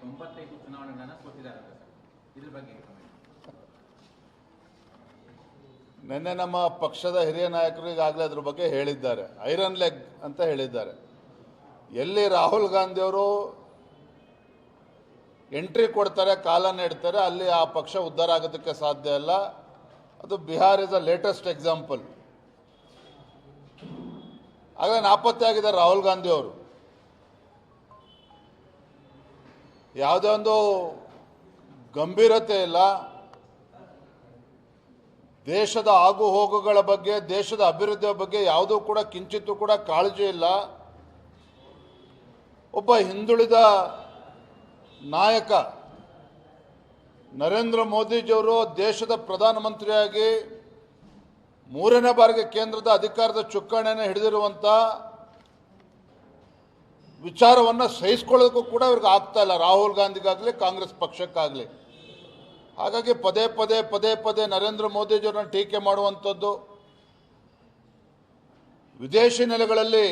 95 ಚುನಾವಣೆಗಳನ್ನು ಸೋತಿದ್ದಾರೆ ಸರ್. ಇದ್ರ ಬಗ್ಗೆ ನಿನ್ನೆ ನಮ್ಮ ಪಕ್ಷದ ಹಿರಿಯ ನಾಯಕರು ಈಗಾಗಲೇ ಅದ್ರ ಬಗ್ಗೆ ಹೇಳಿದ್ದಾರೆ. ಐರನ್ ಲೆಗ್ ಅಂತ ಹೇಳಿದ್ದಾರೆ. ಎಲ್ಲಿ ರಾಹುಲ್ ಗಾಂಧಿಯವರು ಎಂಟ್ರಿ ಕೊಡ್ತಾರೆ, ಕಾಲನ್ನು ಇಡ್ತಾರೆ, ಅಲ್ಲಿ ಆ ಪಕ್ಷ ಉದ್ಧಾರ ಆಗೋದಕ್ಕೆ ಸಾಧ್ಯ ಇಲ್ಲ. ಅದು Bihar is the latest example. ಆಗಲೇ ನಾಪತ್ತೆ ಆಗಿದ್ದಾರೆ ರಾಹುಲ್ ಗಾಂಧಿ ಅವರು. ಯಾವುದೇ ಒಂದು ಗಂಭೀರತೆ ಇಲ್ಲ. ದೇಶದ ಆಗು ಹೋಗುಗಳ ಬಗ್ಗೆ, ದೇಶದ ಅಭಿವೃದ್ಧಿಯ ಬಗ್ಗೆ ಯಾವುದೂ ಕೂಡ ಕಿಂಚಿತ್ತೂ ಕೂಡ ಕಾಳಜಿ ಇಲ್ಲ. ಒಬ್ಬ ಹಿಂದುಳಿದ ನಾಯಕ ನರೇಂದ್ರ ಮೋದಿಜಿಯವರು ದೇಶದ ಪ್ರಧಾನಮಂತ್ರಿಯಾಗಿ 3ನೇ ಬಾರಿಗೆ ಕೇಂದ್ರದ ಅಧಿಕಾರದ ಚುಕ್ಕಾಣಿಯನ್ನು ಹಿಡಿದಿರುವಂಥ ವಿಚಾರವನ್ನು ಸಹಿಸಿಕೊಳ್ಳೋದಕ್ಕೂ ಕೂಡ ಇವ್ರಿಗೆ ಆಗ್ತಾ ಇಲ್ಲ, ರಾಹುಲ್ ಗಾಂಧಿಗಾಗಲಿ ಕಾಂಗ್ರೆಸ್ ಪಕ್ಷಕ್ಕಾಗಲಿ. ಹಾಗಾಗಿ ಪದೇ ಪದೇ ನರೇಂದ್ರ ಮೋದಿಜಿಯವರನ್ನ ಟೀಕೆ ಮಾಡುವಂಥದ್ದು, ವಿದೇಶಿ ನೆಲೆಗಳಲ್ಲಿ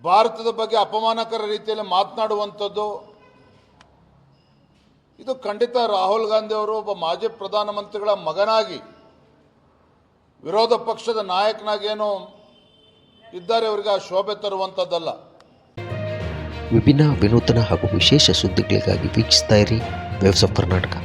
ಭಾರತದ ಬಗ್ಗೆ ಅಪಮಾನಕರ ರೀತಿಯಲ್ಲಿ ಮಾತನಾಡುವಂಥದ್ದು, ಇದು ಖಂಡಿತ ರಾಹುಲ್ ಗಾಂಧಿ ಅವರು ಒಬ್ಬ ಮಾಜಿ ಪ್ರಧಾನಮಂತ್ರಿಗಳ ಮಗನಾಗಿ, ವಿರೋಧ ಪಕ್ಷದ ನಾಯಕನಾಗೇನು ಇದ್ದಾರೆ, ಅವರಿಗೆ ಆ ಶೋಭೆ ತರುವಂಥದ್ದಲ್ಲ. ವಿಭಿನ್ನ ವಿನೂತನ ಹಾಗೂ ವಿಶೇಷ ಸುದ್ದಿಗಳಿಗಾಗಿ ವೀಕ್ಷಿಸ್ತಾ ಇರಿ ವೇವ್ಸ್ ಆಫ್ ಕರ್ನಾಟಕ.